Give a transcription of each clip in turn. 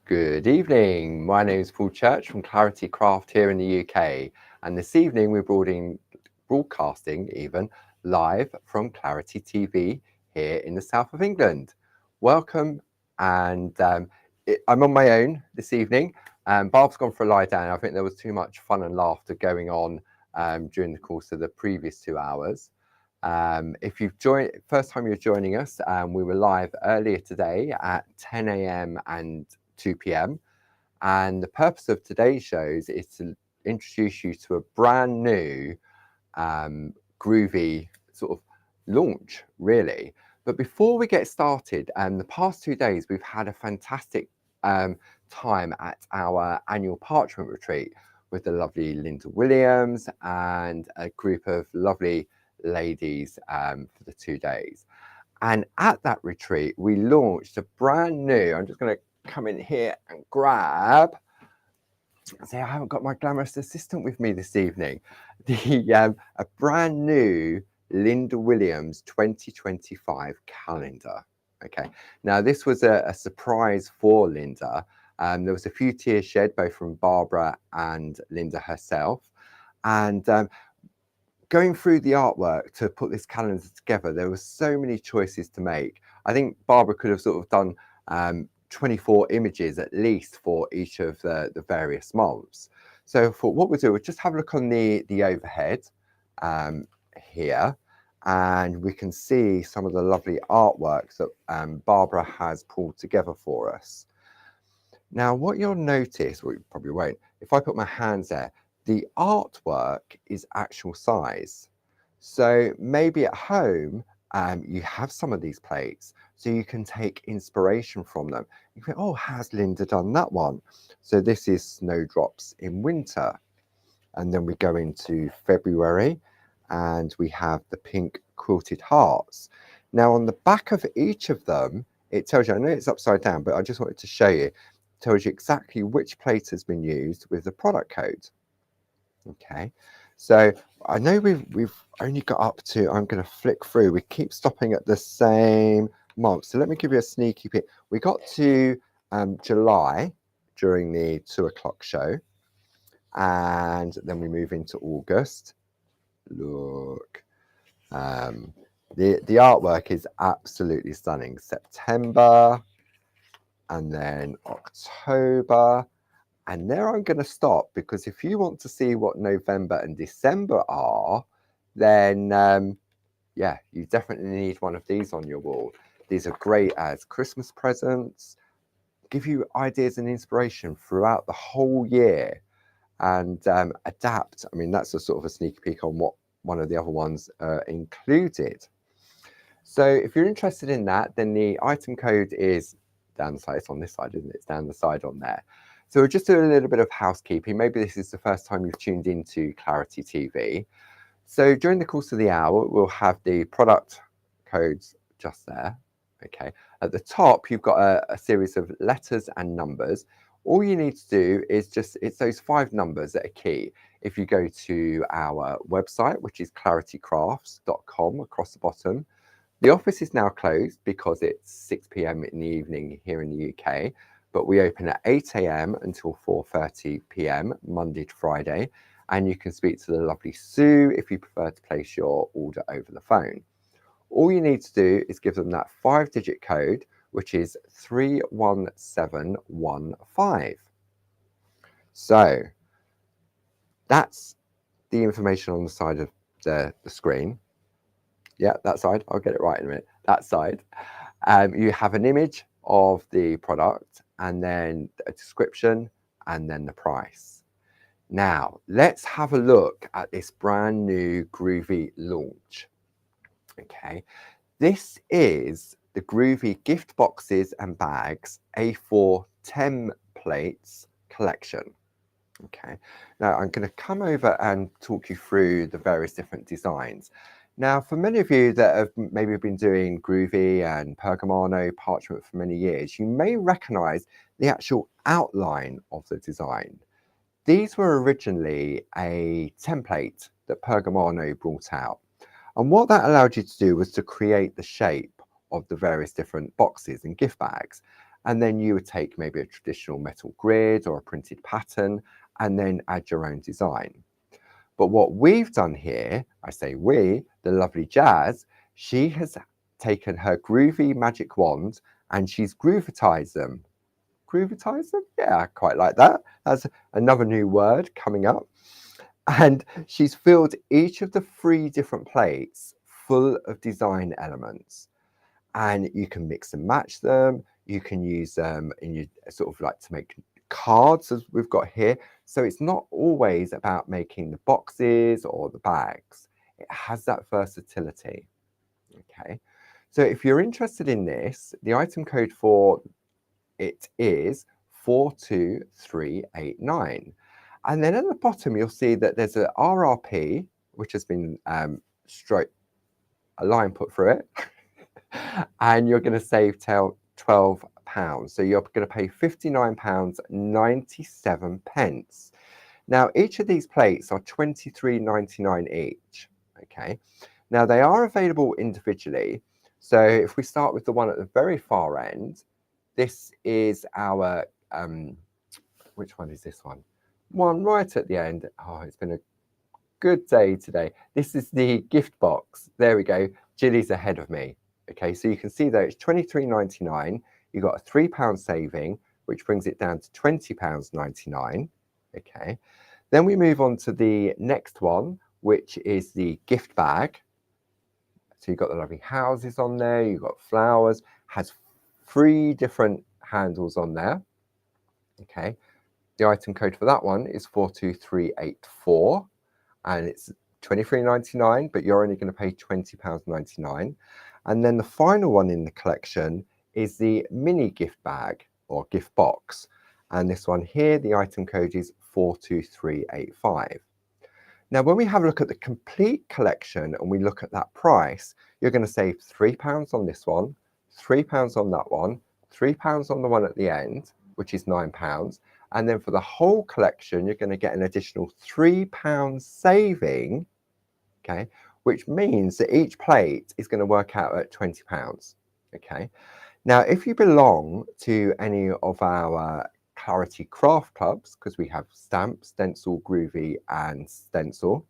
Good evening. My name is Paul Church from Clarity Craft here in the UK, and this evening we're broadcasting even live from Clarity TV here in the south of England. Welcome, and I'm on my own this evening. Barb's gone for a lie down. I think there was too much fun and laughter going on during the course of the previous 2 hours. If you've joined, first time you're joining us, we were live earlier today at 10 a.m. and 2 p.m. And the purpose of today's shows is to introduce you to a brand new Groovi sort of launch, really. But before we get started, the past 2 days we've had a fantastic time at our annual Parchment Retreat with the lovely Linda Williams and a group of lovely ladies for the 2 days. And at that retreat, we launched a brand new, I'm just going to come in here and grab, see, I haven't got my glamorous assistant with me this evening, a brand new Linda Williams 2025 calendar. Okay, now this was a surprise for Linda. There was a few tears shed both from Barbara and Linda herself, and going through the artwork to put this calendar together, there were so many choices to make. I think Barbara could have sort of done 24 images at least for each of the various months. So for what we'll do is just have a look on the overhead here, and we can see some of the lovely artworks that Barbara has pulled together for us. Now, what you'll notice, well, you probably won't, if I put my hands there, the artwork is actual size. So maybe at home, you have some of these plates, so you can take inspiration from them. You think, oh, has Linda done that one? So this is snowdrops in winter. And then we go into February, and we have the pink quilted hearts. Now, on the back of each of them, it tells you, I know it's upside down, but I just wanted to show you, it tells you exactly which plate has been used with the product code. Okay, so I know we've only got up to, I'm going to flick through, we keep stopping at the same month, so let me give you a sneaky peek. We got to July during the 2 o'clock show, and then we move into August. Look, the artwork is absolutely stunning. September, and then October. And there I'm going to stop, because if you want to see what November and December are, then yeah, you definitely need one of these on your wall. These are great as Christmas presents, give you ideas and inspiration throughout the whole year, and adapt. I mean, that's a sort of a sneak peek on what one of the other ones included. So if you're interested in that, then the item code is down the side. It's on this side, isn't it? It's down the side on there. So we'll just do a little bit of housekeeping. Maybe this is the first time you've tuned into Clarity TV. So during the course of the hour, we'll have the product codes just there. Okay. At the top, you've got a series of letters and numbers. All you need to do is it's those 5 numbers that are key. If you go to our website, which is claritycrafts.com across the bottom, the office is now closed because it's 6 p.m. in the evening here in the UK. But we open at 8 a.m. until 4:30 p.m. Monday to Friday, and you can speak to the lovely Sue if you prefer to place your order over the phone. All you need to do is give them that 5-digit code, which is 31715. So that's the information on the side of the screen. Yeah, that side. I'll get it right in a minute. That side. You have an image of the product, and then a description, and then the price. Now, let's have a look at this brand new Groovi launch. Okay, this is the Groovi gift boxes and bags A4 templates collection. Okay, now I'm going to come over and talk you through the various different designs. Now, for many of you that have maybe been doing Groovi and Pergamano parchment for many years, you may recognize the actual outline of the design. These were originally a template that Pergamano brought out. And what that allowed you to do was to create the shape of the various different boxes and gift bags. And then you would take maybe a traditional metal grid or a printed pattern and then add your own design. But what we've done here, I say we, the lovely Jazz, she has taken her Groovi magic wand and she's groovatized them. Groovitize them? Yeah, I quite like that. That's another new word coming up. And she's filled each of the 3 different plates full of design elements. And you can mix and match them. You can use them in your sort of like to make cards as we've got here. So it's not always about making the boxes or the bags. It has that versatility. Okay. So if you're interested in this, the item code for it is 42389. And then at the bottom, you'll see that there's a RRP, which has been a line put through it. And you're going to save £12. So you're going to pay £59.97. Now, each of these plates are £23.99 each. Okay. Now, they are available individually. So if we start with the one at the very far end, this is our, which one is this one? One right at the end. Oh, it's been a good day today. This is the gift box. There we go. Jilly's ahead of me. Okay, so you can see that it's £23.99. You've got a £3 saving, which brings it down to £20.99. Okay, then we move on to the next one, which is the gift bag. So you've got the lovely houses on there. You've got flowers. Has 3 different handles on there. Okay, the item code for that one is 42384, and it's £23.99, but you're only going to pay £20.99. And then the final one in the collection is the mini gift bag or gift box, and this one here, the item code is 42385. Now, when we have a look at the complete collection and we look at that price, you're going to save £3 on this one, £3 on that one, £3 on the one at the end, which is £9. And then for the whole collection, you're going to get an additional £3 saving, okay, which means that each plate is going to work out at £20. Okay. Now, if you belong to any of our Clarity Craft Clubs, because we have Stamp, Stencil, Groovi, and Stencil.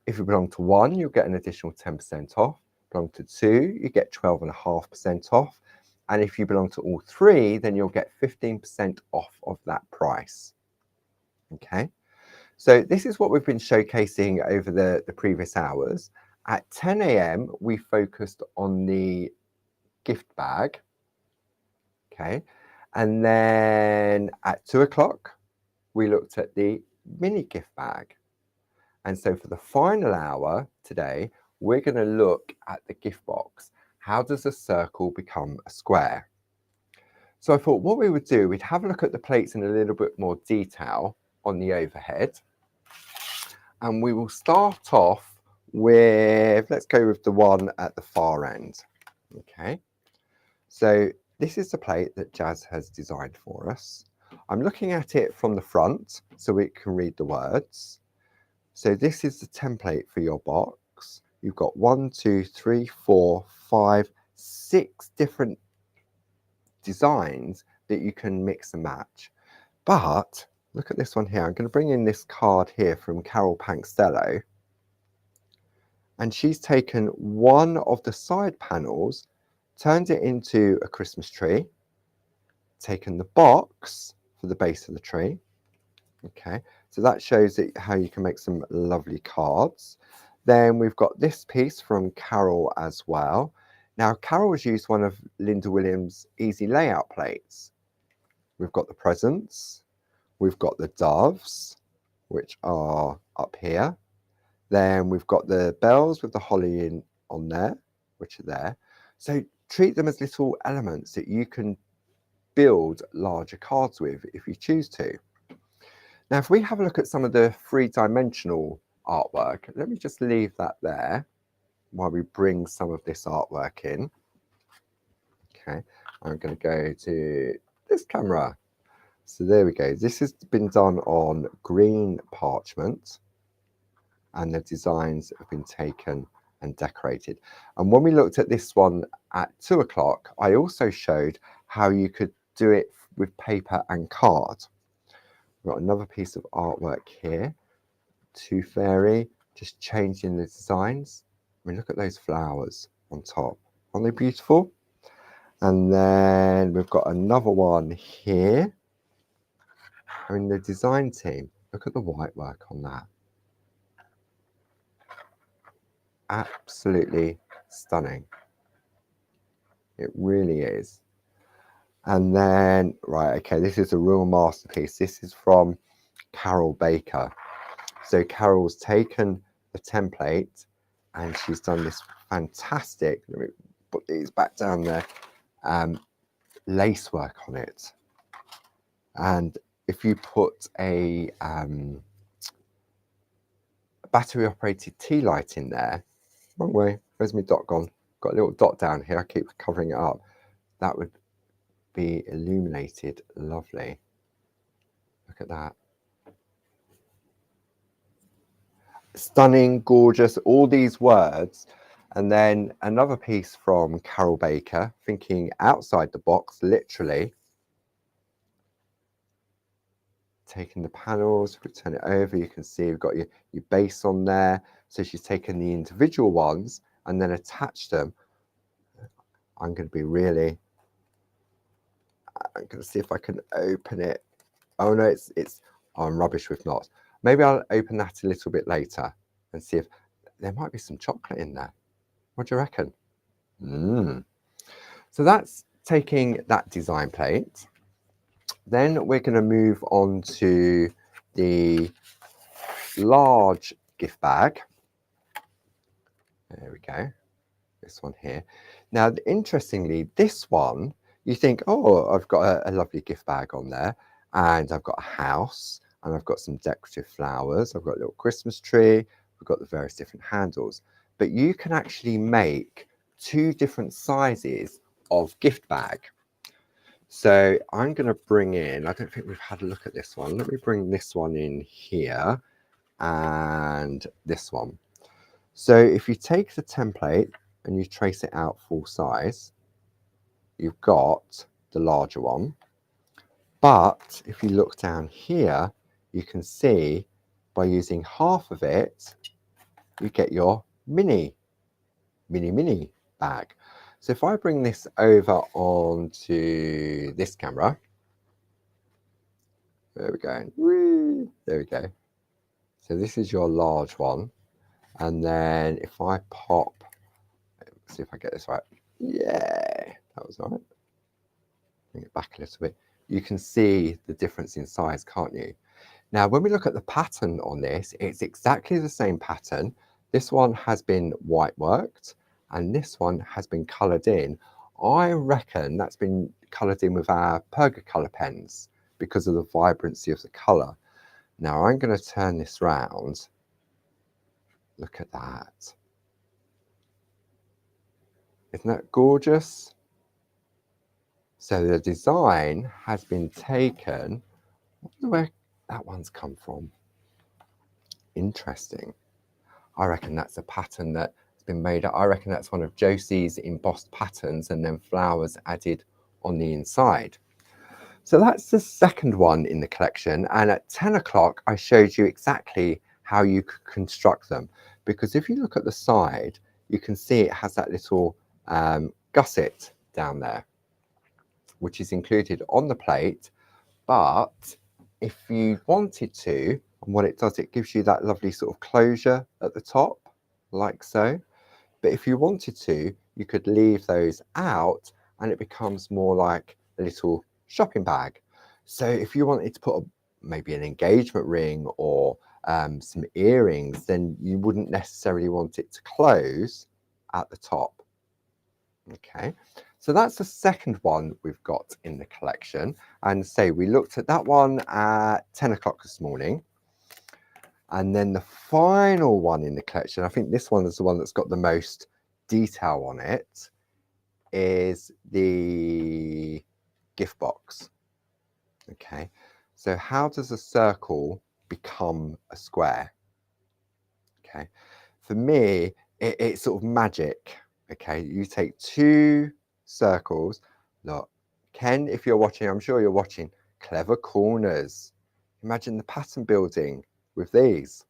If you belong to one, you'll get an additional 10% off. Belong to 2, you get 12.5% off. And if you belong to all 3, then you'll get 15% off of that price. Okay, so this is what we've been showcasing over the previous hours. At 10 a.m, we focused on the gift bag. Okay, and then at 2 o'clock, we looked at the mini gift bag. And so for the final hour today, we're going to look at the gift box. How does a circle become a square? So I thought what we would do, we'd have a look at the plates in a little bit more detail on the overhead. And we will start off with, let's go with the one at the far end. Okay, so this is the plate that Jazz has designed for us. I'm looking at it from the front so we can read the words. So this is the template for your box. You've got 1, 2, 3, 4, 5, 6 different designs that you can mix and match. But look at this one here. I'm going to bring in this card here from Carol Pankstello. And she's taken one of the side panels, turned it into a Christmas tree, taken the box for the base of the tree. Okay, so that shows it how you can make some lovely cards. Then we've got this piece from Carol as well. Now, Carol has used one of Linda Williams' easy layout plates. We've got the presents, we've got the doves, which are up here. Then we've got the bells with the holly on there, which are there. So treat them as little elements that you can build larger cards with if you choose to. Now, if we have a look at some of the 3-dimensional artwork, let me just leave that there while we bring some of this artwork in. Okay, I'm going to go to this camera. So there we go. This has been done on green parchment, and the designs have been taken and decorated. And when we looked at this one at 2 o'clock, I also showed how you could do it with paper and card. We've got another piece of artwork here. Tooth Fairy, just changing the designs. I mean, look at those flowers on top. Aren't they beautiful? And then we've got another one here. I mean, the design team, look at the white work on that. Absolutely stunning. It really is. And then, right, okay, this is a real masterpiece. This is from Carol Baker. So Carol's taken the template and she's done this fantastic, let me put these back down there, lace work on it. And if you put a battery operated tea light in there, wrong way, where's my dot gone? Got a little dot down here, I keep covering it up. That would be illuminated lovely. Look at that. Stunning, gorgeous, all these words. And then another piece from Carol Baker, thinking outside the box, literally. Taking the panels, if we turn it over, you can see we've got your base on there. So she's taken the individual ones and then attached them. I'm going to see if I can open it. Oh no, I'm rubbish with knots. Maybe I'll open that a little bit later and see if there might be some chocolate in there. What do you reckon? So that's taking that design plate. Then we're going to move on to the large gift bag. There we go. This one here. Now, interestingly, this one, you think, oh, I've got a lovely gift bag on there, and I've got a house, and I've got some decorative flowers, I've got a little Christmas tree, we've got the various different handles. But you can actually make 2 different sizes of gift bag. So I'm going to bring in, I don't think we've had a look at this one. Let me bring this one in here and this one. So if you take the template and you trace it out full size, you've got the larger one. But if you look down here, you can see by using half of it, you get your mini bag. So if I bring this over onto this camera, there we go. Whee, there we go. So this is your large one. And then if I pop, let's see if I get this right. Yeah, that was all right. Bring it back a little bit. You can see the difference in size, can't you? Now, when we look at the pattern on this, it's exactly the same pattern. This one has been white worked and this one has been coloured in. I reckon that's been coloured in with our Perga colour pens because of the vibrancy of the colour. Now I'm going to turn this round. Look at that. Isn't that gorgeous? So the design has been taken. I wonder where that one's come from. Interesting. I reckon that's a pattern that's been made up. I reckon that's one of Josie's embossed patterns and then flowers added on the inside. So that's the second one in the collection. And at 10 o'clock, I showed you exactly how you could construct them. Because if you look at the side, you can see it has that little gusset down there, which is included on the plate. But if you wanted to, and what it does, it gives you that lovely sort of closure at the top, like so. But if you wanted to, you could leave those out and it becomes more like a little shopping bag. So if you wanted to put maybe an engagement ring or some earrings, then you wouldn't necessarily want it to close at the top. Okay, so that's the second one we've got in the collection. And say we looked at that one at 10 o'clock this morning. And then the final one in the collection, I think this one is the one that's got the most detail on it, is the gift box. Okay, so how does a circle become a square? Okay, for me, it's sort of magic. Okay, you take 2 circles. Look, Ken, if you're watching, I'm sure you're watching, clever corners. Imagine the pattern building with these.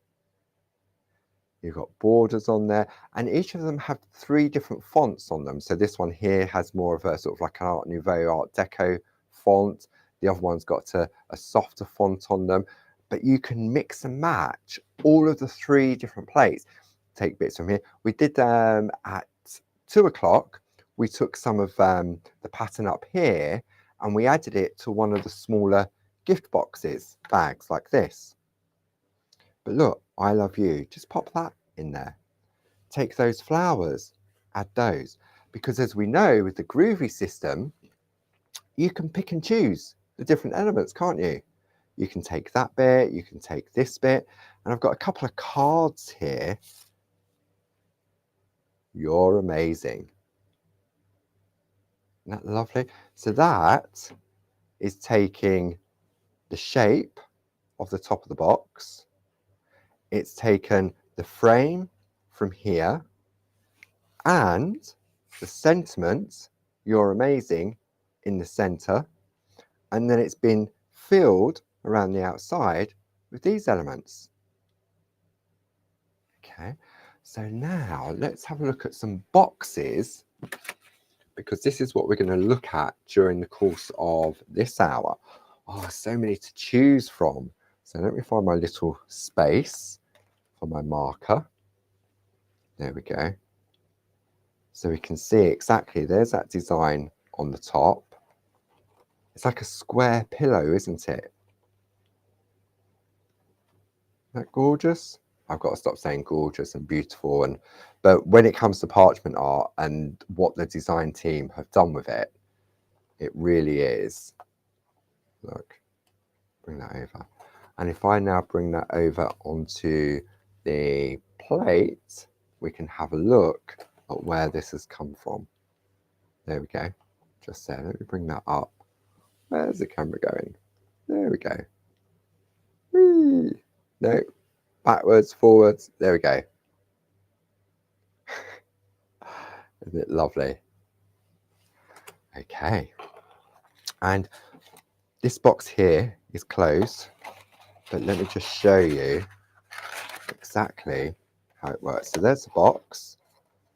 You've got borders on there, and each of them have 3 different fonts on them. So this one here has more of a sort of like an Art Nouveau, Art Deco font. The other one's got a softer font on them, but you can mix and match all of the 3 different plates. Take bits from here. We did at 2 o'clock, we took some of the pattern up here and we added it to one of the smaller gift boxes, bags like this. But look, I love you. Just pop that in there. Take those flowers, add those. Because as we know with the Groovi system, you can pick and choose the different elements, can't you? You can take that bit, you can take this bit. And I've got a couple of cards here. You're amazing. Isn't that lovely? So that is taking the shape of the top of the box. It's taken the frame from here and the sentiment, you're amazing, in the center. And then it's been filled around the outside with these elements. Okay, so now let's have a look at some boxes, because this is what we're going to look at during the course of this hour. Oh, so many to choose from. So let me find my little space for my marker. There we go. So we can see exactly, there's that design on the top. It's like a square pillow, isn't it? Isn't that gorgeous? I've got to stop saying gorgeous and beautiful, but when it comes to parchment art and what the design team have done with it, it really is. Look, bring that over. And if I now bring that over onto the plate, we can have a look at where this has come from. There we go. Just there. Let me bring that up. Where's the camera going? There we go. Whee! No, backwards, forwards. There we go. Isn't it lovely? Okay. And this box here is closed, but let me just show you exactly how it works. So there's the box,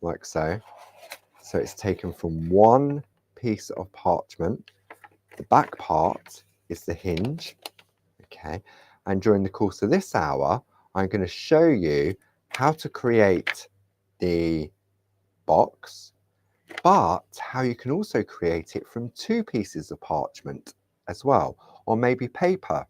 like so. So it's taken from one piece of parchment. The back part is the hinge, okay? And during the course of this hour, I'm going to show you how to create the box, but how you can also create it from 2 pieces of parchment as well, or maybe paper.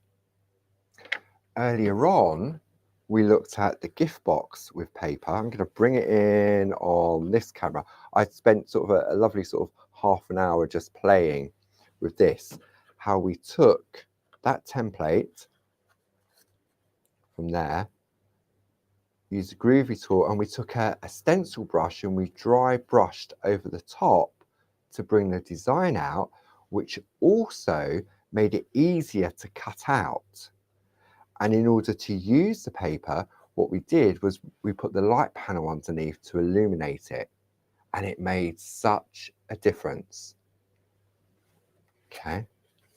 Earlier on, we looked at the gift box with paper. I'm going to bring it in on this camera. I spent sort of a lovely sort of half an hour just playing with this, how we took that template from there, used a Groovi tool, and we took a stencil brush and we dry brushed over the top to bring the design out, which also made it easier to cut out. And in order to use the paper, what we did was we put the light panel underneath to illuminate it, and it made such a difference. Okay,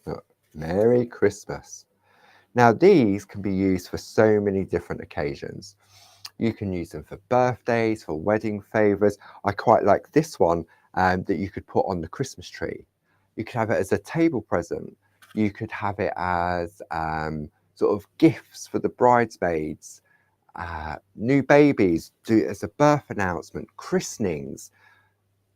look, Merry Christmas. Now these can be used for so many different occasions. You can use them for birthdays, for wedding favours. I quite like this one that you could put on the Christmas tree. You could have it as a table present. You could have it as sort of gifts for the bridesmaids, new babies, do it as a birth announcement, christenings.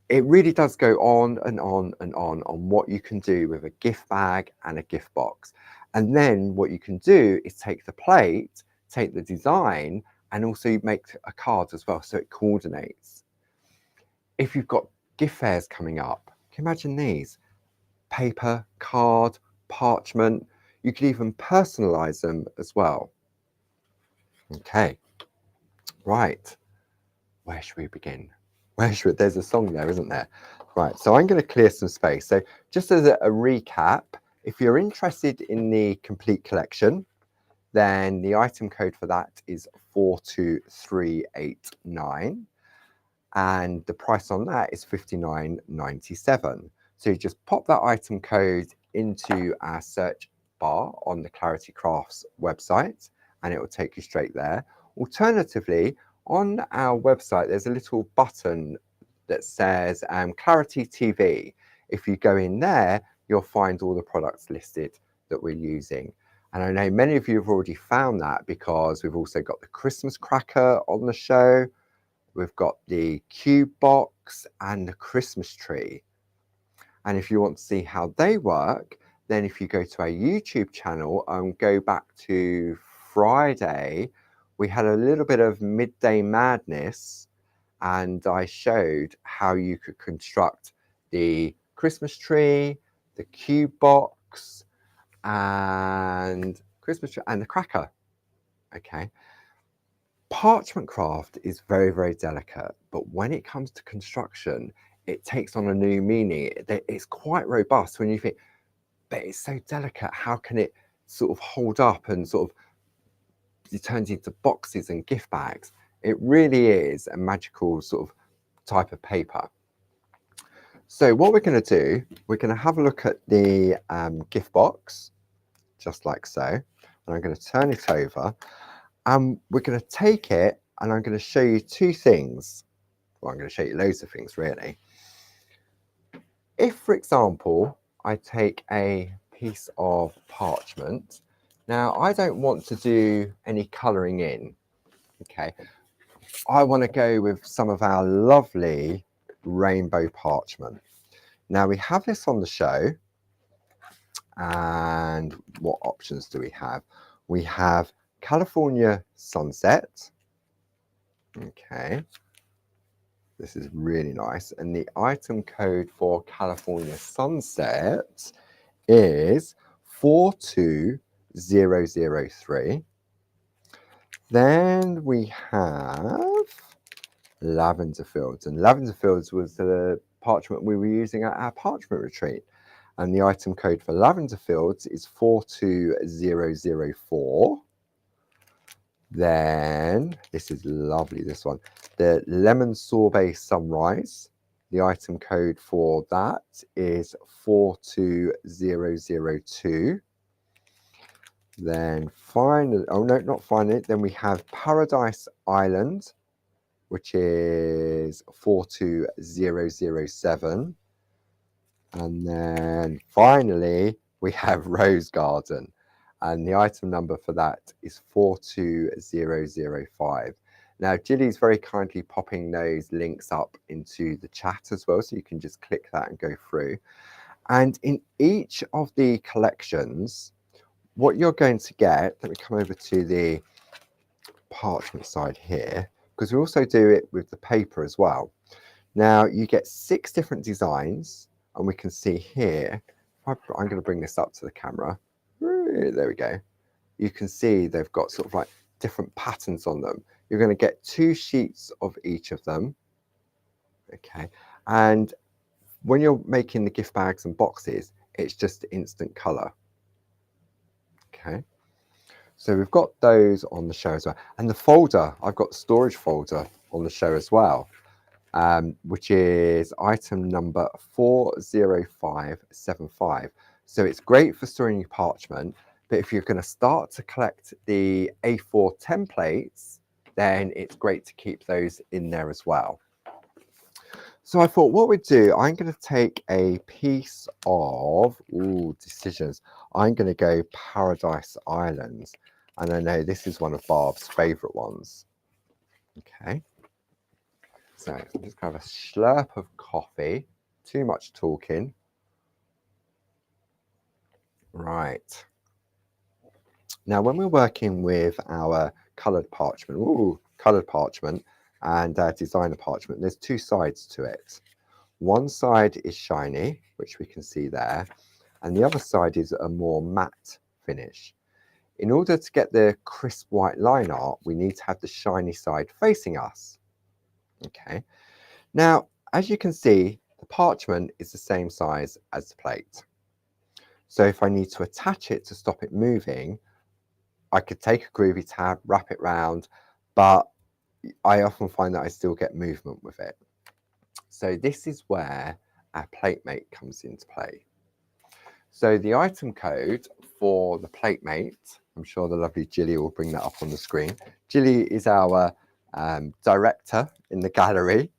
It really does go on and on and on what you can do with a gift bag and a gift box. And then what you can do is take the plate, take the design, and also make a card as well, so it coordinates. If you've got gift fairs coming up, can you imagine these? Paper, card, parchment. You could even personalize them as well. Okay, right. Where should we begin? There's a song there, isn't there? Right, so I'm going to clear some space. So just as a recap, if you're interested in the complete collection, then the item code for that is 42389. And the price on that is £59.97. So you just pop that item code into our search bar on the Clarity Crafts website and it will take you straight there. Alternatively, on our website, there's a little button that says Clarity TV. If you go in there, you'll find all the products listed that we're using. And I know many of you have already found that because we've also got the Christmas cracker on the show. We've got the cube box and the Christmas tree. And if you want to see how they work, then if you go to our YouTube channel and go back to Friday, we had a little bit of midday madness and I showed how you could construct the Christmas tree, the cube box, and the cracker. Okay. Parchment craft is very, very delicate, but when it comes to construction, it takes on a new meaning. It's quite robust when you think, but it's so delicate. How can it sort of hold up and sort of it turns into boxes and gift bags? It really is a magical sort of type of paper. So what we're going to do, we're going to have a look at the gift box, just like so. And I'm going to turn it over. We're going to take it and I'm going to show you two things. Well, I'm going to show you loads of things, really. If, for example, I take a piece of parchment, now I don't want to do any colouring in, okay? I want to go with some of our lovely rainbow parchment. Now we have this on the show, and what options do we have? We have California Sunset, okay. This is really nice. And the item code for California Sunset is 42003. Then we have Lavender Fields. And Lavender Fields was the parchment we were using at our parchment retreat. And the item code for Lavender Fields is 42004. Then, this is lovely, this one, the Lemon Sorbet Sunrise. The item code for that is 42002. Then finally, oh no, not finally, then we have Paradise Island, which is 42007. And then finally, we have Rose Garden. And the item number for that is 42005. Now, Jilly's very kindly popping those links up into the chat as well, so you can just click that and go through. And in each of the collections, what you're going to get, let me come over to the parchment side here, because we also do it with the paper as well. Now, you get 6 different designs, and we can see here, I'm going to bring this up to the camera. There we go. You can see they've got sort of like different patterns on them. You're going to get 2 sheets of each of them. Okay. And when you're making the gift bags and boxes, it's just instant color. Okay. So we've got those on the show as well. And the folder, I've got the storage folder on the show as well, which is item number 40575. So it's great for storing your parchment, but if you're going to start to collect the A4 templates, then it's great to keep those in there as well. So I thought what we'd do, I'm going to take a piece of, decisions. I'm going to go Paradise Islands. And I know this is one of Barb's favourite ones. Okay. So I'm just going to have a slurp of coffee. Too much talking. Right. Now, when we're working with our coloured parchment, and designer parchment, there's 2 sides to it. One side is shiny, which we can see there, and the other side is a more matte finish. In order to get the crisp white line art, we need to have the shiny side facing us. Okay. Now, as you can see, the parchment is the same size as the plate. So if I need to attach it to stop it moving, I could take a Groovi tab, wrap it round, but I often find that I still get movement with it. So this is where our platemate comes into play. So the item code for the platemate, I'm sure the lovely Jilly will bring that up on the screen. Jilly is our director in the gallery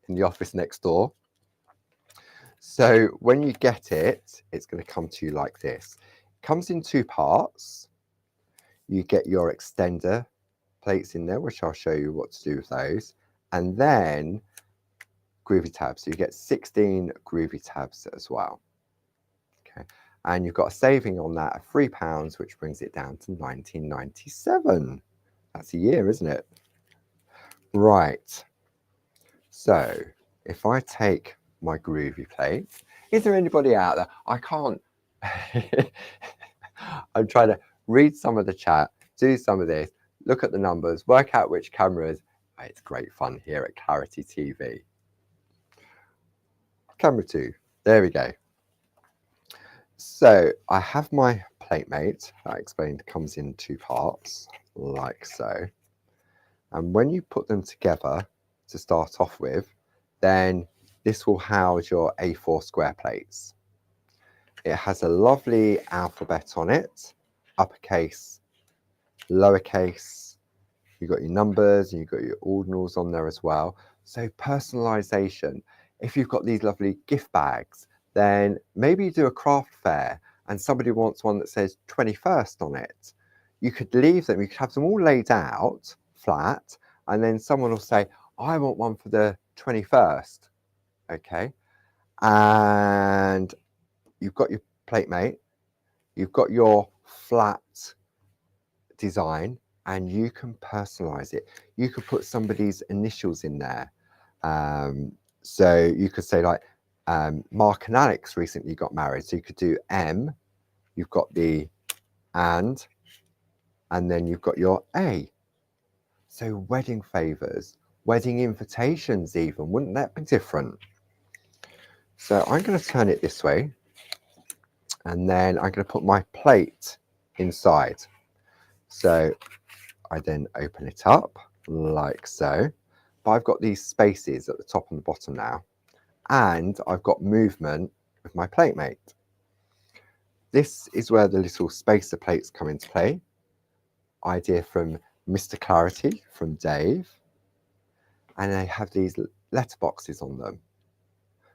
in the office next door. So when you get it, it's going to come to you like this. It comes in two parts. You get your extender plates in there, which I'll show you what to do with those. And then Groovi tabs. So you get 16 Groovi tabs as well. Okay. And you've got a saving on that of £3, which brings it down to 19.97. That's a year, isn't it? Right. So if I take my Groovi plate, is there anybody out there? I can't. I'm trying to read some of the chat, do some of this, look at the numbers, work out which cameras. It's great fun here at Clarity TV. Camera 2, there we go. So I have my platemate, I explained, comes in two parts, like so. And when you put them together to start off with, then this will house your A4 square plates. It has a lovely alphabet on it, uppercase, lowercase. You've got your numbers and you've got your ordinals on there as well. So personalization. If you've got these lovely gift bags, then maybe you do a craft fair and somebody wants one that says 21st on it. You could leave them, you could have them all laid out flat, and then someone will say, I want one for the 21st. Okay. And you've got your platemate, you've got your flat design, and you can personalize it. You could put somebody's initials in there. So you could say like, Mark and Alex recently got married. So you could do M, you've got the and then you've got your A. So wedding favors, wedding invitations even, wouldn't that be different? So I'm going to turn it this way, and then I'm going to put my plate inside. So I then open it up like so, but I've got these spaces at the top and the bottom now, and I've got movement with my platemate. This is where the little spacer plates come into play. Idea from Mr. Clarity, from Dave, and they have these letterboxes on them.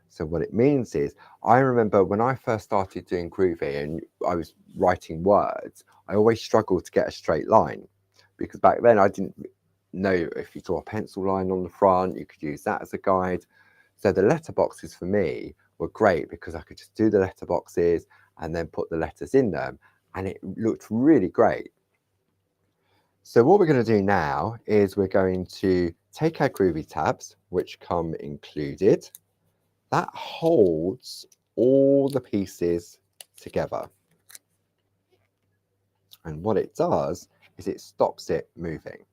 So what it means is, I remember when I first started doing Groovi and I was writing words, I always struggled to get a straight line, because back then I didn't know if you draw a pencil line on the front, you could use that as a guide. So the letterboxes for me were great because I could just do the letterboxes and then put the letters in them, and it looked really great. So what we're going to do now is we're going to take our Groovi tabs, which come included. That holds all the pieces together. And what it does is it stops it moving.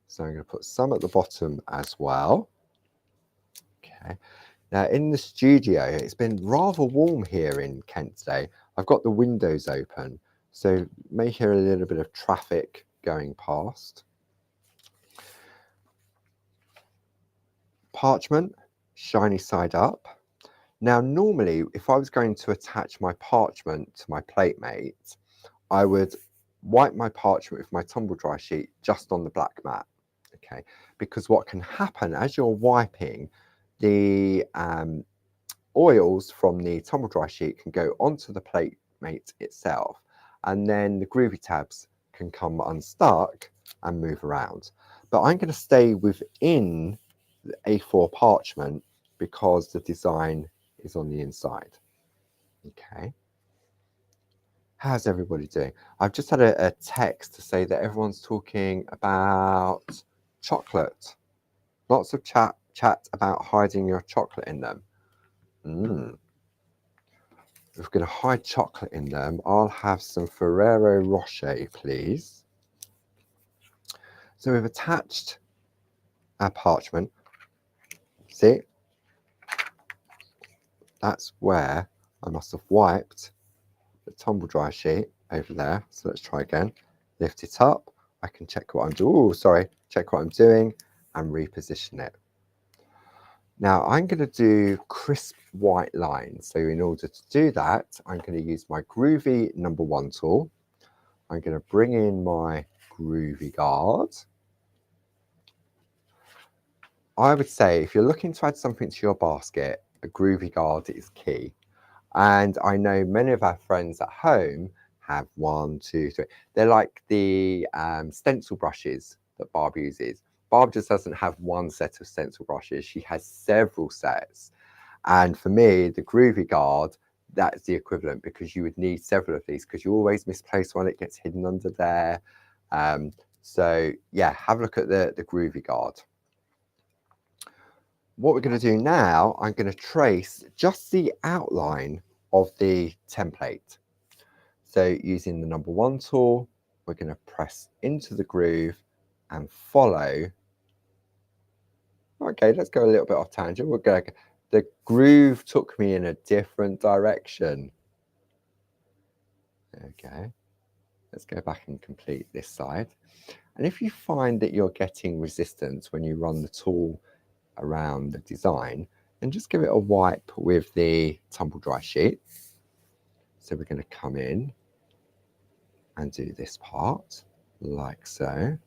So I'm going to put some at the bottom as well. Okay. Now in the studio, it's been rather warm here in Kent today. I've got the windows open, so you may hear a little bit of traffic going past. Parchment, shiny side up. Now, normally, if I was going to attach my parchment to my platemate, I would wipe my parchment with my tumble dry sheet just on the black mat, okay? Because what can happen as you're wiping, the oils from the tumble dry sheet can go onto the platemate itself, and then the Groovi tabs can come unstuck and move around. But I'm going to stay within the A4 parchment because the design is on the inside. Okay. How's everybody doing? I've just had a text to say that everyone's talking about chocolate. Lots of chat about hiding your chocolate in them. If we're going to hide chocolate in them, I'll have some Ferrero Rocher, please. So we've attached our parchment. See? That's where I must have wiped the tumble dry sheet over there. So let's try again. Lift it up. I can check what I'm doing. Oh, sorry. Check what I'm doing and reposition it. Now I'm going to do crisp white lines. So in order to do that, I'm going to use my Groovi #1 tool. I'm going to bring in my Groovi guard. I would say if you're looking to add something to your basket, a Groovi guard is key. And I know many of our friends at home have 1, 2, 3. They're like the stencil brushes that Barb uses. Barb just doesn't have one set of stencil brushes. She has several sets. And for me, the Groovi guard, that's the equivalent, because you would need several of these because you always misplace one, it gets hidden under there. So yeah, have a look at the Groovi guard. What we're going to do now, I'm going to trace just the outline of the template. So using the #1 tool, we're going to press into the groove and follow. Okay, let's go a little bit off tangent. We're going. The groove took me in a different direction. Okay, let's go back and complete this side. And if you find that you're getting resistance when you run the tool around the design, then just give it a wipe with the tumble dry sheet. So we're going to come in and do this part like so.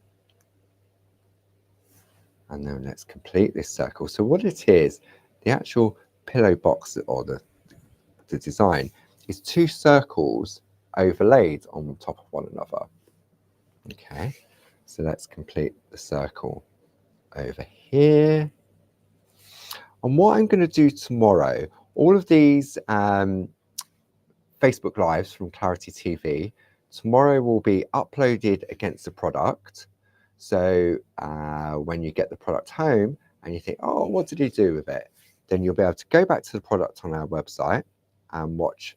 And then let's complete this circle. So what it is, the actual pillow box or the design is 2 circles overlaid on top of one another. Okay, so let's complete the circle over here. And what I'm going to do tomorrow, all of these Facebook Lives from Clarity TV, tomorrow will be uploaded against the product. So when you get the product home and you think, oh, what did he do with it? Then you'll be able to go back to the product on our website and watch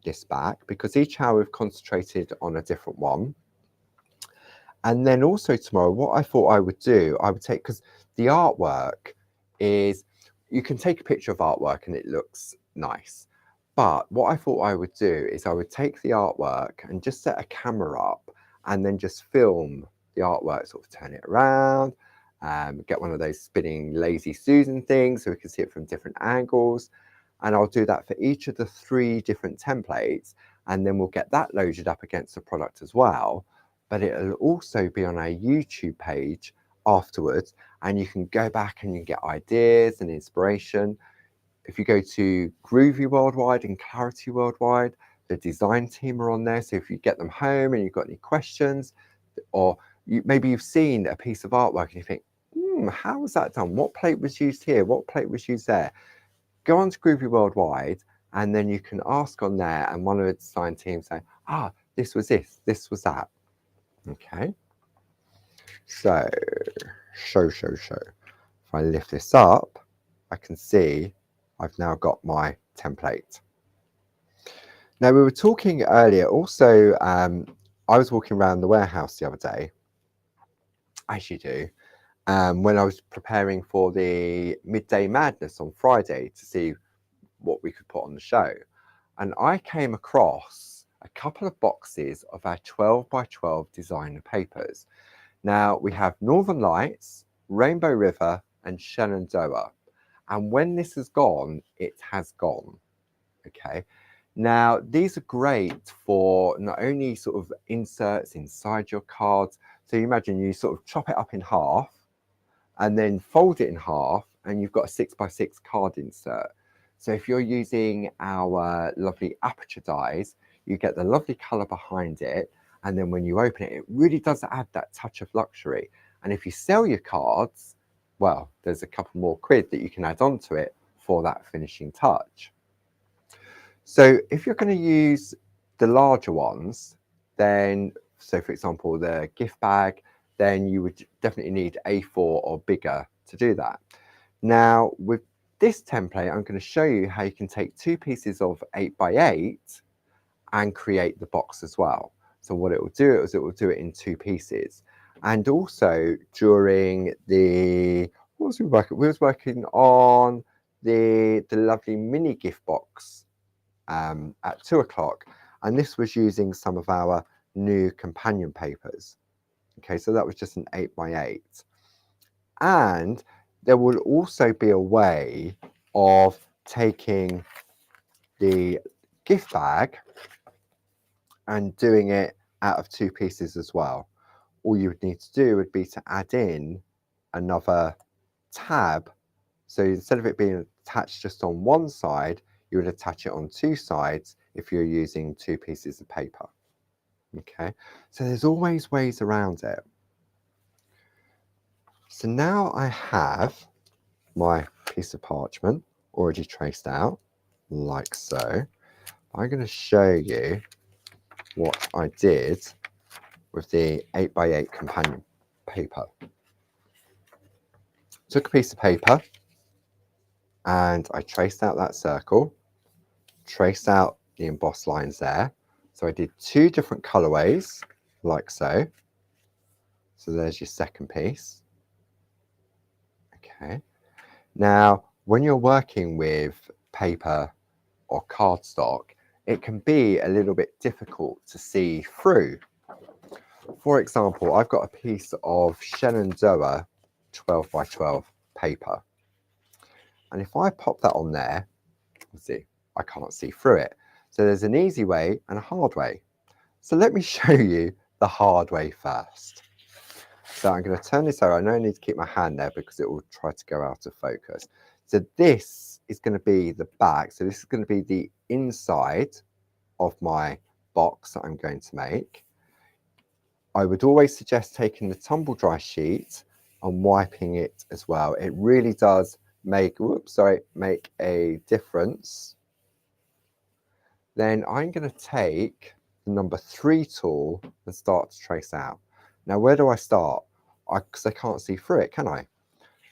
this back, because each hour we've concentrated on a different one. And then also tomorrow, what I thought I would do, I would take, because the artwork is, you can take a picture of artwork and it looks nice. But what I thought I would do is I would take the artwork and just set a camera up and then just film the artwork, sort of turn it around, get one of those spinning lazy Susan things so we can see it from different angles. And I'll do that for each of the 3 different templates, and then we'll get that loaded up against the product as well. But it'll also be on our YouTube page afterwards, and you can go back and you can get ideas and inspiration. If you go to Groovi Worldwide and Clarity Worldwide, the design team are on there. So if you get them home and you've got any questions, or maybe you've seen a piece of artwork and you think, how was that done? What plate was used here? What plate was used there? Go on to Groovi Worldwide, and then you can ask on there, and one of the design team say, this was this, this was that. Okay. So, show. If I lift this up, I can see I've now got my template. Now, we were talking earlier, also, I was walking around the warehouse the other day, as you do, when I was preparing for the Midday Madness on Friday to see what we could put on the show. And I came across a couple of boxes of our 12 by 12 designer papers. Now, we have Northern Lights, Rainbow River, and Shenandoah. And when this has gone, it has gone. Okay. Now, these are great for not only sort of inserts inside your cards. So you imagine you sort of chop it up in half and then fold it in half, and you've got a 6 by 6 card insert. So if you're using our lovely aperture dies, you get the lovely color behind it. And then when you open it, it really does add that touch of luxury. And if you sell your cards, well, there's a couple more quid that you can add on to it for that finishing touch. So if you're going to use the larger ones, then, so for example, the gift bag, then you would definitely need A4 or bigger to do that. Now, with this template, I'm going to show you how you can take 2 pieces of 8 by 8 and create the box as well. So what it will do is it will do it in 2 pieces. And also during the, what was we working? We was working on the lovely mini gift box at 2 o'clock, and this was using some of our new companion papers. Okay, so that was just an 8 by 8. And there will also be a way of taking the gift bag and doing it out of 2 pieces as well. All you would need to do would be to add in another tab. So instead of it being attached just on one side, you would attach it on 2 sides if you're using 2 pieces of paper. Okay, so there's always ways around it. So now I have my piece of parchment already traced out, like so. I'm going to show you what I did with the 8x8 companion paper. Took a piece of paper and I traced out that circle, traced out the embossed lines there. So I did 2 different colorways, like so. So there's your second piece. Okay. Now, when you're working with paper or cardstock, it can be a little bit difficult to see through. For example, I've got a piece of Shenandoah 12x12 paper. And if I pop that on there, see, I can't see through it. So there's an easy way and a hard way. So let me show you the hard way first. So I'm going to turn this over. I know I need to keep my hand there because it will try to go out of focus. So this is going to be the back. So this is going to be the inside of my box that I'm going to make. I would always suggest taking the tumble dry sheet and wiping it as well. It really does make a difference. Then I'm going to take the number 3 tool and start to trace out. Now, where do I start? Because I can't see through it, can I?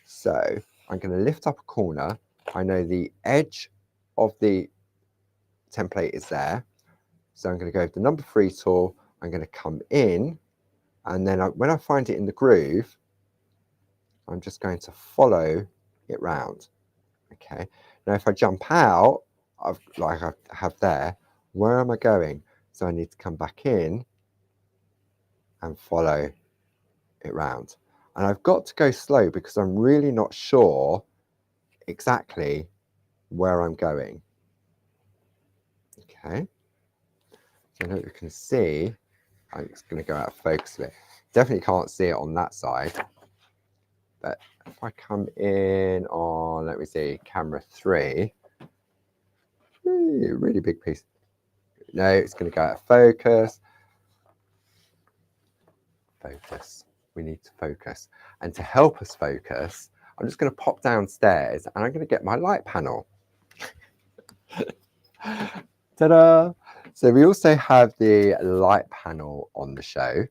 So I'm going to lift up a corner. I know the edge of the template is there. So I'm going to go with the number 3 tool. I'm going to come in, and then when I find it in the groove, I'm just going to follow it round. Okay. Now, if I jump out, like I have there, where am I going? So I need to come back in and follow it round. And I've got to go slow because I'm really not sure exactly where I'm going. Okay. So now you can see, I'm just going to go out of focus a bit. Definitely can't see it on that side. But if I come in on, let me see, camera 3, really big piece. No, it's going to go out of focus. Focus. We need to focus. And to help us focus, I'm just going to pop downstairs and I'm going to get my light panel. Ta-da! So we also have the light panel on the show.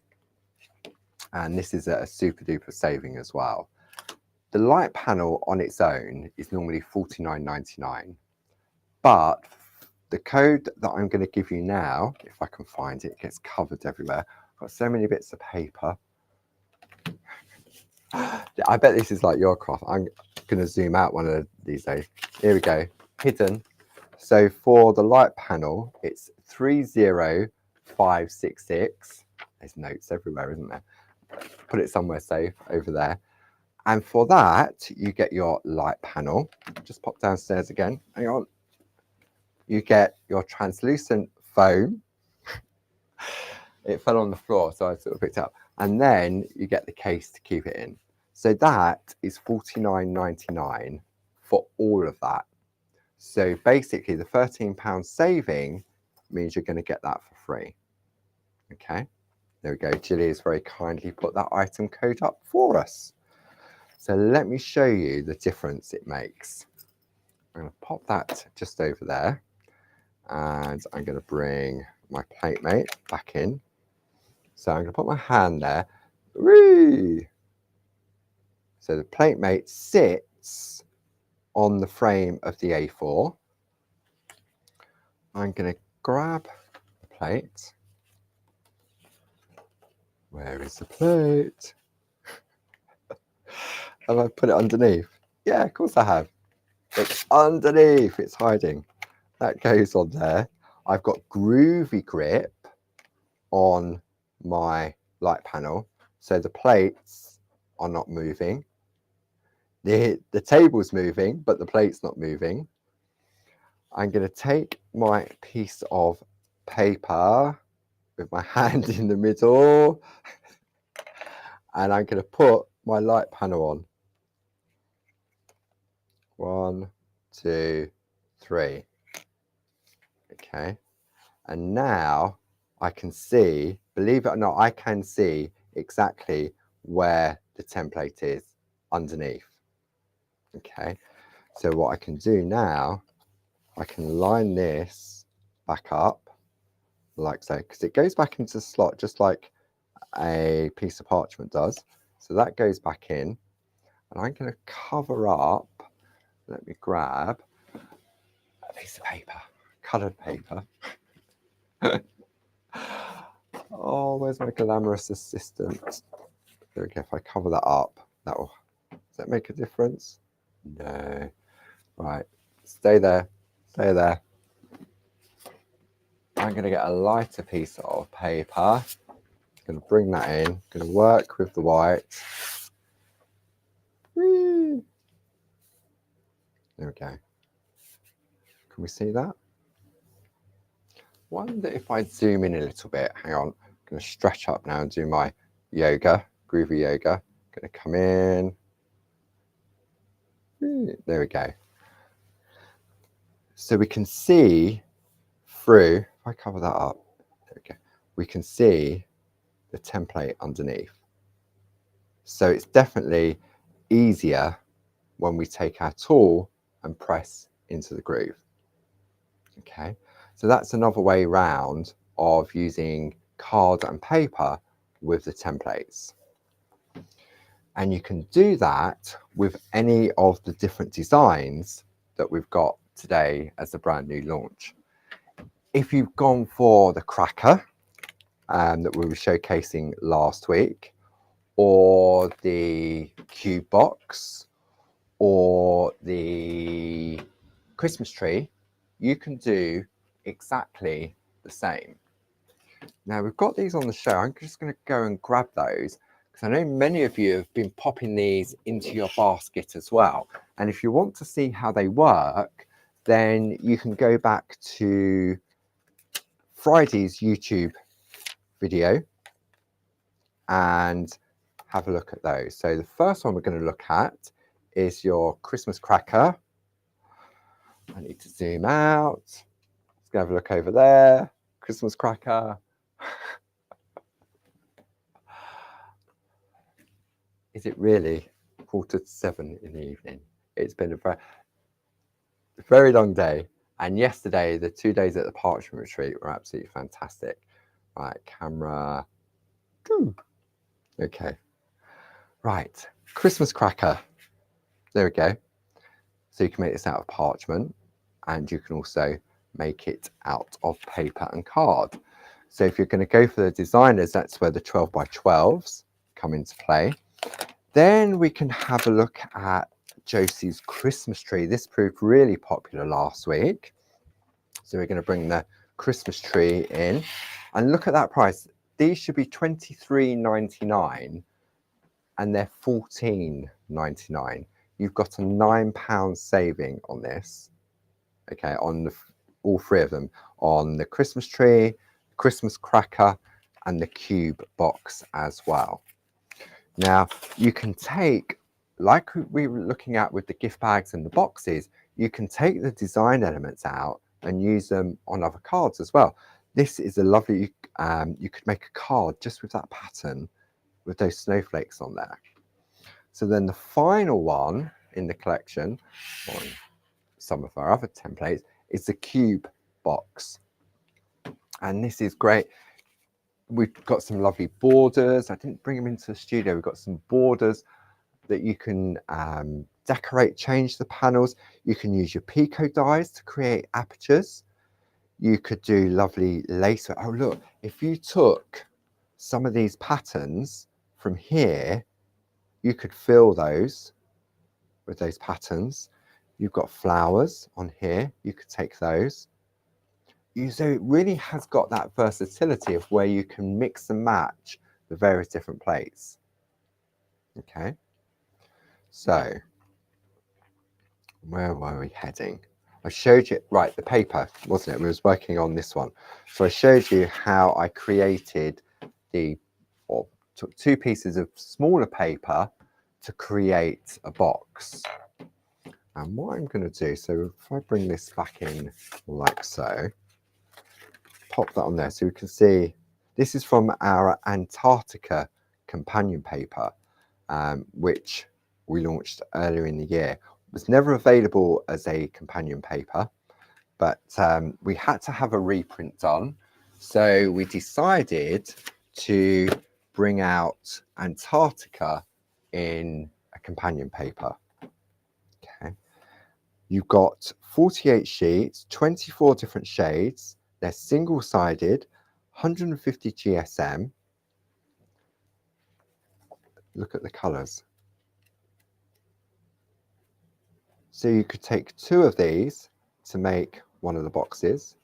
And this is a super duper saving as well. The light panel on its own is normally $49.99. But the code that I'm going to give you now, if I can find it, it gets covered everywhere. I've got so many bits of paper. I bet this is like your craft. I'm going to zoom out one of these days. Here we go. Hidden. So for the light panel, it's 30566. There's notes everywhere, isn't there? Put it somewhere safe over there. And for that, you get your light panel. Just pop downstairs again. Hang on. You get your translucent foam. It fell on the floor, so I sort of picked it up. And then you get the case to keep it in. So that is $49.99 for all of that. So basically the £13 saving means you're going to get that for free. Okay, there we go. Gilly has very kindly put that item code up for us. So let me show you the difference it makes. I'm going to pop that just over there. And I'm going to bring my plate mate back in. So I'm going to put my hand there. Whee! So the plate mate sits on the frame of the A4. I'm going to grab the plate. Where is the plate? Have I put it underneath? Yeah, of course I have. It's underneath. It's hiding. That goes on there. I've got Groovi grip on my light panel, so the plates are not moving. The table's moving, but the plate's not moving. I'm going to take my piece of paper with my hand in the middle, and I'm going to put my light panel on. 1, 2, 3. Okay. And now I can see, believe it or not, I can see exactly where the template is underneath. Okay. So what I can do now, I can line this back up like so, because it goes back into the slot just like a piece of parchment does. So that goes back in, and I'm going to cover up. Let me grab a piece of paper, coloured paper. Oh, where's my glamorous assistant? There we go. If I cover that up, does that make a difference? No. Right, stay there, stay there. I'm going to get a lighter piece of paper. Going to bring that in. Going to work with the white. Whee! There we go. Can we see that? Wonder if I zoom in a little bit. Hang on. I'm going to stretch up now and do my yoga, Groovi yoga. Going to come in. There we go. So we can see through, if I cover that up, there we go. We can see the template underneath. So it's definitely easier when we take our tool and press into the groove. Okay, so that's another way round of using card and paper with the templates. And you can do that with any of the different designs that we've got today as a brand new launch. If you've gone for the cracker that we were showcasing last week, or the cube box, or the Christmas tree, you can do exactly the same. Now we've got these on the show. I'm just going to go and grab those, because I know many of you have been popping these into your basket as well. And if you want to see how they work, then you can go back to Friday's YouTube video and have a look at those. So the first one we're going to look at is your Christmas cracker. I need to zoom out. Let's go have a look over there. Christmas cracker. Is it really 6:45 in the evening? It's been a very long day. And yesterday, the 2 days at the Parchment Retreat were absolutely fantastic. Right, camera. Okay. Right, Christmas cracker. There we go. So you can make this out of parchment, and you can also make it out of paper and card. So if you're going to go for the designers, that's where the 12 by 12s come into play. Then we can have a look at Josie's Christmas tree. This proved really popular last week. So we're going to bring the Christmas tree in, and look at that price. These should be £23.99 and they're £14.99. You've got a £9 saving on this. Okay, on all three of them, on the Christmas tree, Christmas cracker, and the cube box as well. Now you can take, like we were looking at with the gift bags and the boxes, you can take the design elements out and use them on other cards as well. This is a lovely, you could make a card just with that pattern with those snowflakes on there. So then the final one in the collection, on some of our other templates, is the cube box. And this is great. We've got some lovely borders. I didn't bring them into the studio. We've got some borders that you can decorate, change the panels. You can use your Pico dies to create apertures. You could do lovely lace. Oh, look, if you took some of these patterns from here, you could fill those with those patterns. You've got flowers on here. You could take those. So it really has got that versatility of where you can mix and match the various different plates. Okay. So Where were we heading? I showed you, right, the paper, wasn't it? We was working on this one. So I showed you how I created or took two pieces of smaller paper to create a box. And what I'm going to do, so if I bring this back in like so, pop that on there so we can see, this is from our Antarctica companion paper, which we launched earlier in the year. It was never available as a companion paper, but we had to have a reprint done. So we decided to bring out Antarctica in a companion paper. Okay. You've got 48 sheets, 24 different shades. They're single-sided, 150 GSM. Look at the colours. So you could take two of these to make one of the boxes.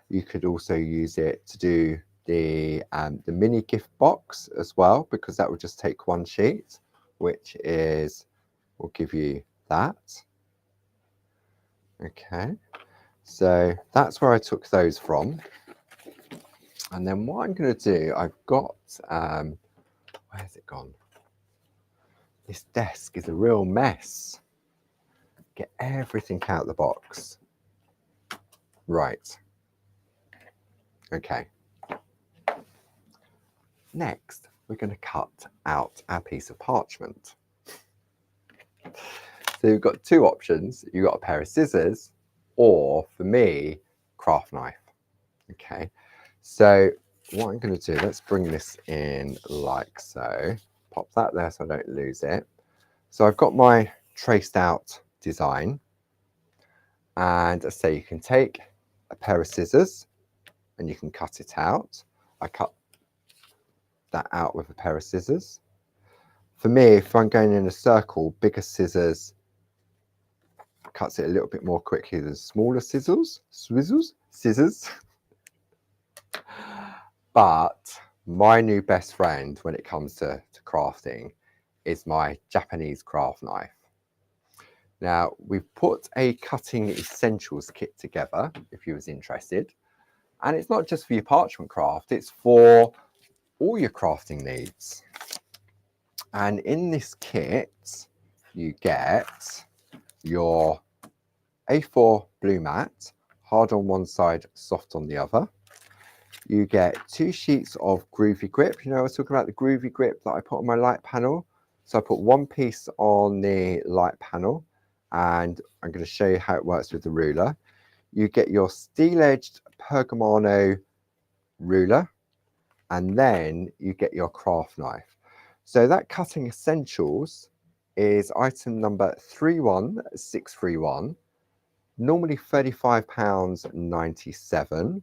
You could also use it to do the mini gift box as well, because that would just take one sheet, which is, will give you that. Okay, so that's where I took those from. And then what I'm going to do, I've got, where's it gone? This desk is a real mess. Get everything out of the box. Right. Okay. Next, we're going to cut out our piece of parchment. So you've got two options. You've got a pair of scissors, or for me, craft knife. Okay. So what I'm going to do, let's bring this in like so. Pop that there so I don't lose it. So I've got my traced out design. And I say you can take a pair of scissors and you can cut it out. I cut that out with a pair of scissors. For me, if I'm going in a circle, bigger scissors cuts it a little bit more quickly than smaller scissors. But my new best friend when it comes to crafting is my Japanese craft knife. Now, we've put a cutting essentials kit together, if you was interested. And it's not just for your parchment craft, it's for all your crafting needs. And in this kit, you get your A4 blue mat, hard on one side, soft on the other. You get 2 sheets of Groovi grip. You know, I was talking about the Groovi grip that I put on my light panel. So I put one piece on the light panel, and I'm going to show you how it works with the ruler. You get your steel-edged Pergamano ruler, and then you get your craft knife. So that cutting essentials is item number 31631, normally £35.97,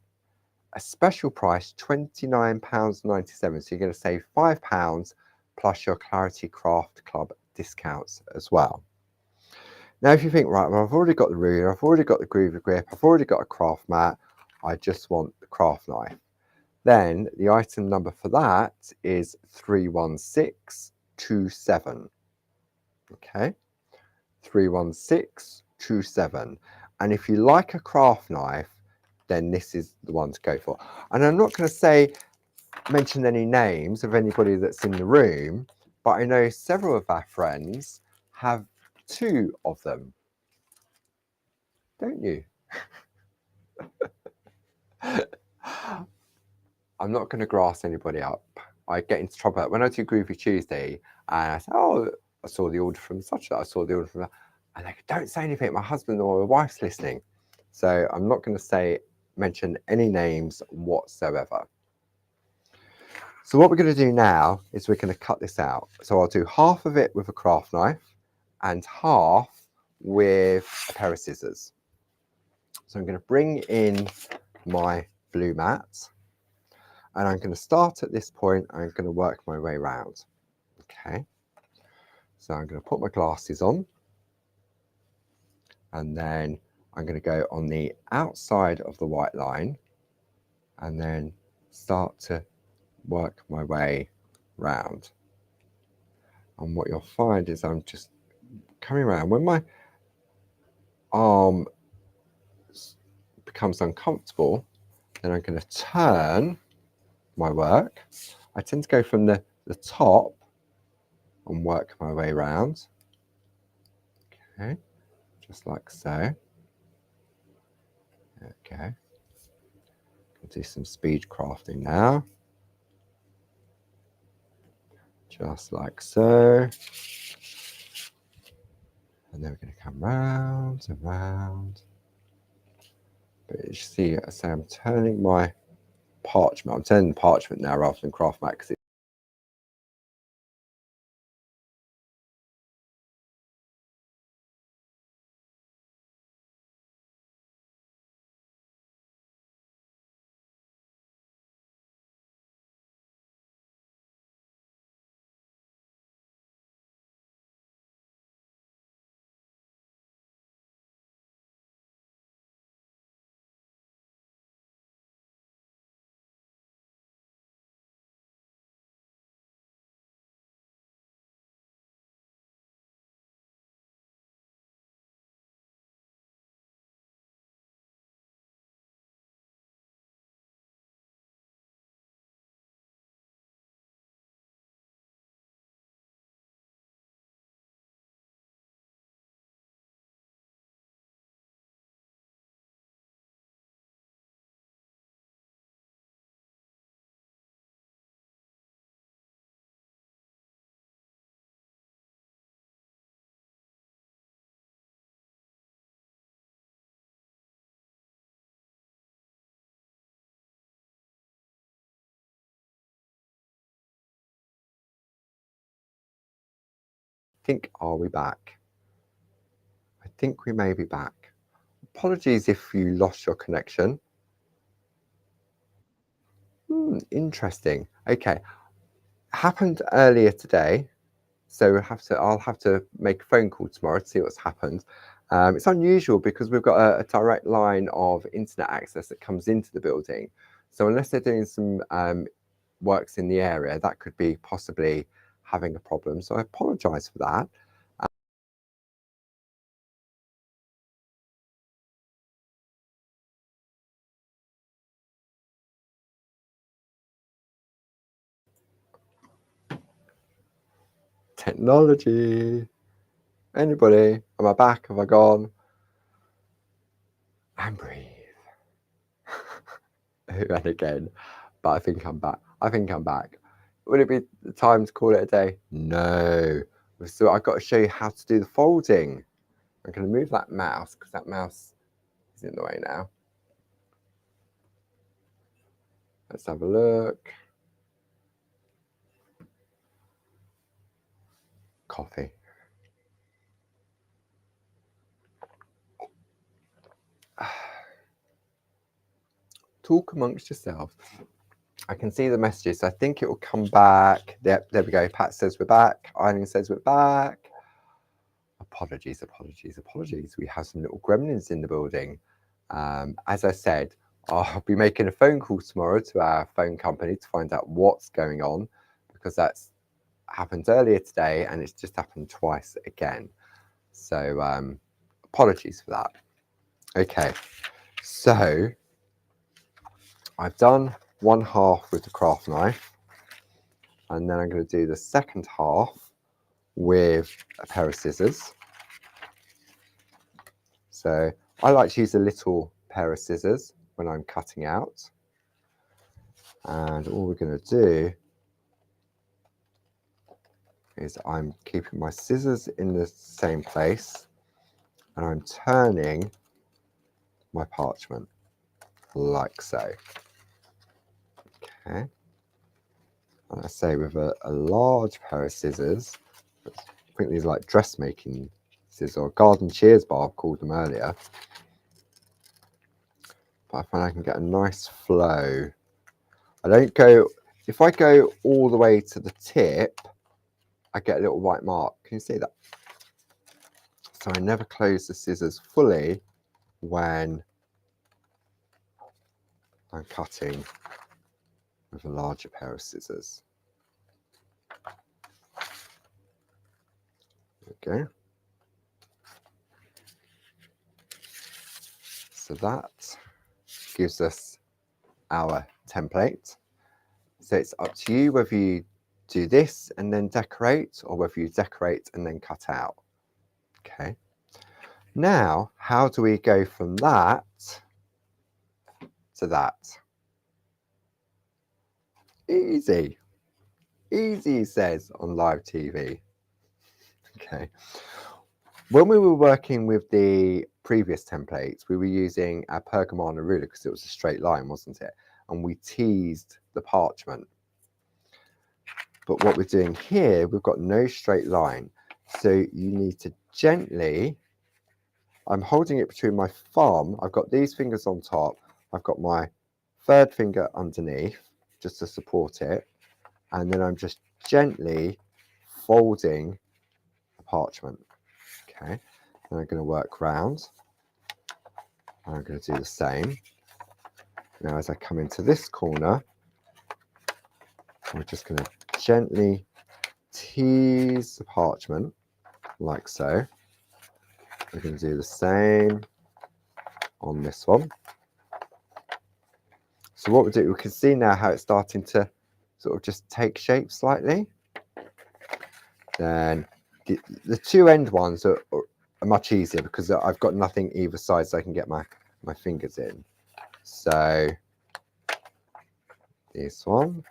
a special price £29.97. So you're going to save £5 plus your Clarity Craft Club discounts as well. Now, if you think, right, well, I've already got the ruler, I've already got the Groovi grip, I've already got a craft mat, I just want the craft knife. Then the item number for that is 31627. Okay, 31627. And if you like a craft knife, then this is the one to go for. And I'm not going to mention any names of anybody that's in the room, but I know several of our friends have 2 of them, don't you? I'm not going to grass anybody up. I get into trouble when I do Groovi Tuesday, and I say, "Oh, I saw the order from such that. I saw the order from that," and they go, "Don't say anything. My husband or my wife's listening." So I'm not going to mention any names whatsoever. So what we're going to do now is we're going to cut this out. So I'll do half of it with a craft knife and half with a pair of scissors. So I'm going to bring in my blue mat, and I'm going to start at this point. I'm going to work my way around. Okay. So I'm going to put my glasses on, and then I'm going to go on the outside of the white line and then start to work my way round. And what you'll find is I'm just coming around. When my arm becomes uncomfortable, then I'm going to turn my work. I tend to go from the top and work my way around. Okay, just like so. Okay, I'll do some speed crafting now. Just like so. And then we're going to come round and round. But you see, I say I'm turning my parchment. I'm turning the parchment now rather than craft mat, because I think, are we back? I think we may be back. Apologies if you lost your connection. Interesting. Okay, happened earlier today, so I'll have to make a phone call tomorrow to see what's happened. It's unusual because we've got a direct line of internet access that comes into the building. So unless they're doing some works in the area, that could be possibly having a problem. So I apologise for that. Technology. Anybody? Am I back? Have I gone? And breathe. And again. But I think I'm back. I think I'm back. Would it be the time to call it a day? No. So I've got to show you how to do the folding. I'm going to move that mouse because that mouse is in the way now. Let's have a look. Coffee. Talk amongst yourselves. I can see the messages. I think it will come back. Yep, there we go. Pat says we're back. Eileen says we're back. Apologies, apologies, apologies. We have some little gremlins in the building. As I said, I'll be making a phone call tomorrow to our phone company to find out what's going on, because that's happened earlier today and it's just happened twice again. So apologies for that. Okay, so I've done one half with the craft knife, and then I'm going to do the second half with a pair of scissors. So I like to use a little pair of scissors when I'm cutting out. And all we're going to do is I'm keeping my scissors in the same place and I'm turning my parchment like so. Okay. And I say with a large pair of scissors, I think these are like dressmaking scissors or garden shears bar, I've called them earlier. But I find I can get a nice flow. I don't go, if I go all the way to the tip, I get a little white mark. Can you see that? So I never close the scissors fully when I'm cutting with a larger pair of scissors. Okay. So that gives us our template. So it's up to you whether you do this and then decorate, or whether you decorate and then cut out. Okay. Now, how do we go from that to that? Easy. Easy, it says on live TV. Okay. When we were working with the previous templates, we were using a pergamon ruler because it was a straight line, wasn't it? And we teased the parchment. But what we're doing here, we've got no straight line. So you need to gently, I'm holding it between my thumb, I've got these fingers on top, I've got my third finger underneath just to support it, and then I'm just gently folding the parchment. Okay, and I'm going to work round. I'm going to do the same. Now as I come into this corner, we're just going to gently tease the parchment like so. We're going to do the same on this one. So what we do, we can see now how it's starting to sort of just take shape slightly. Then the two end ones are much easier because I've got nothing either side, so I can get my fingers in. So this one,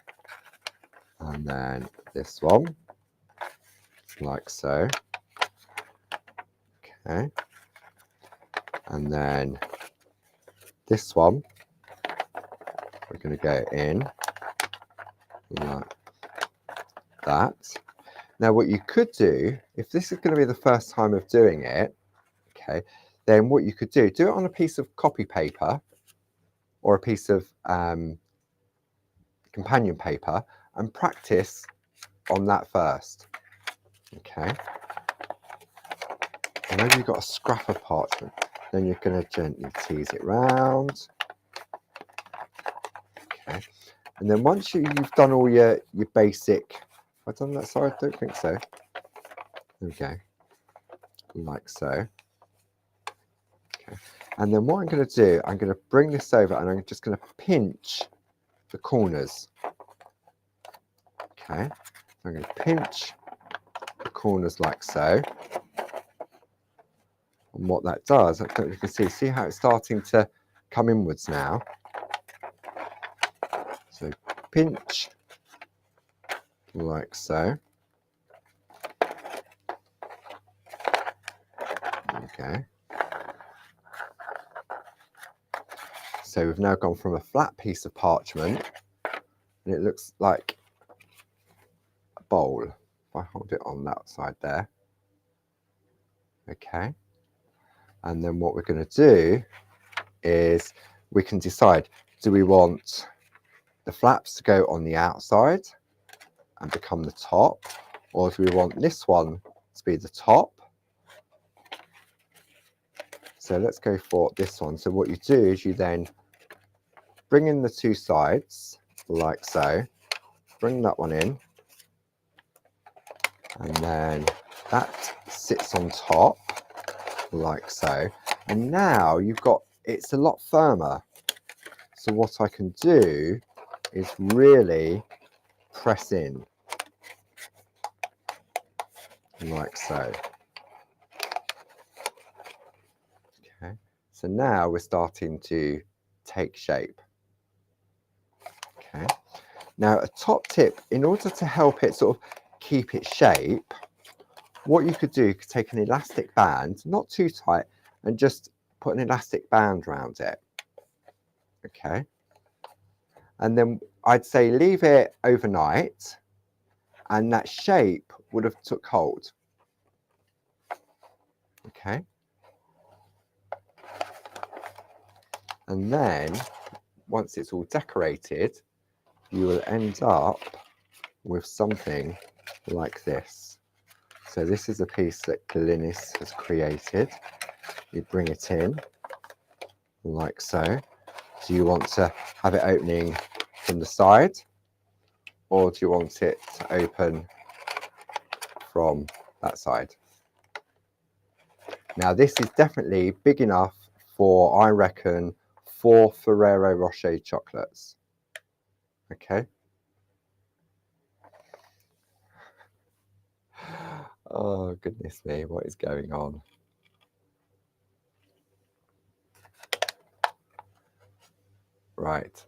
and then this one, like so. Okay, and then this one, we're going to go in like that. Now what you could do, if this is going to be the first time of doing it, okay, then what you could do it on a piece of copy paper or a piece of companion paper and practice on that first. Okay, and maybe you've got a scrap of parchment, then you're going to gently tease it round. Okay, and then once you've done all your basic, have I done that side? I don't think so. There we go, like so. Okay, and then what I'm going to do, I'm going to bring this over and I'm just going to pinch the corners. Okay, I'm going to pinch the corners like so. And what that does, I don't know if you can see how it's starting to come inwards now. So pinch like so. Okay. So we've now gone from a flat piece of parchment, and it looks like a bowl. If I hold it on that side there. Okay. And then what we're going to do is we can decide, do we want the flaps to go on the outside and become the top, or do we want this one to be the top? So let's go for this one. So what you do is you then bring in the two sides like so, bring that one in, and then that sits on top like so. And now you've got, it's a lot firmer. So what I can do is really press in like so. Okay, so now we're starting to take shape. Okay, now a top tip, in order to help it sort of keep its shape, what you could do, you could take an elastic band, not too tight, and just put an elastic band around it. Okay, and then I'd say leave it overnight and that shape would have took hold. Okay, and then once it's all decorated, you will end up with something like this. So this is a piece that Glynis has created. You bring it in like so. Do you want to have it opening from the side, or do you want it to open from that side? Now this is definitely big enough for, I reckon, 4 Ferrero Rocher chocolates. Okay. Oh, goodness me, what is going on? Right.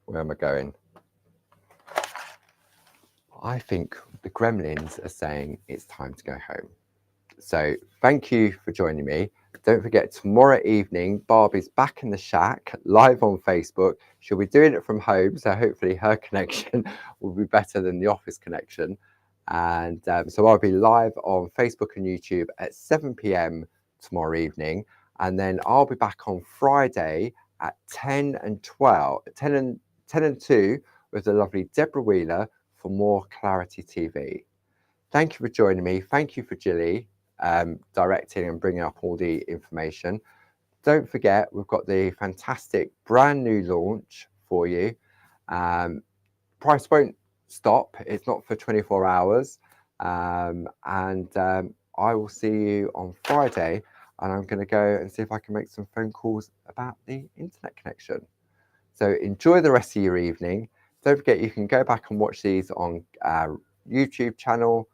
Where am I going? I think the gremlins are saying it's time to go home. So thank you for joining me. Don't forget, tomorrow evening, Barbie's back in the shack, live on Facebook. She'll be doing it from home, so hopefully her connection will be better than the office connection. And so I'll be live on Facebook and YouTube at 7 p.m. tomorrow evening. And then I'll be back on Friday at 10 and 2 with the lovely Deborah Wheeler for more Clarity TV. Thank you for joining me. Thank you for Jilly directing and bringing up all the information. Don't forget, we've got the fantastic brand new launch for you. Price won't stop. It's not for 24 hours. I will see you on Friday, and I'm going to go and see if I can make some phone calls about the internet connection. So enjoy the rest of your evening. Don't forget, you can go back and watch these on our YouTube channel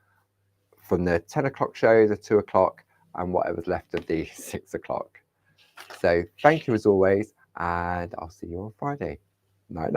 from the 10 o'clock show, the 2 o'clock, and whatever's left of the 6 o'clock. So thank you as always, and I'll see you on Friday. Night.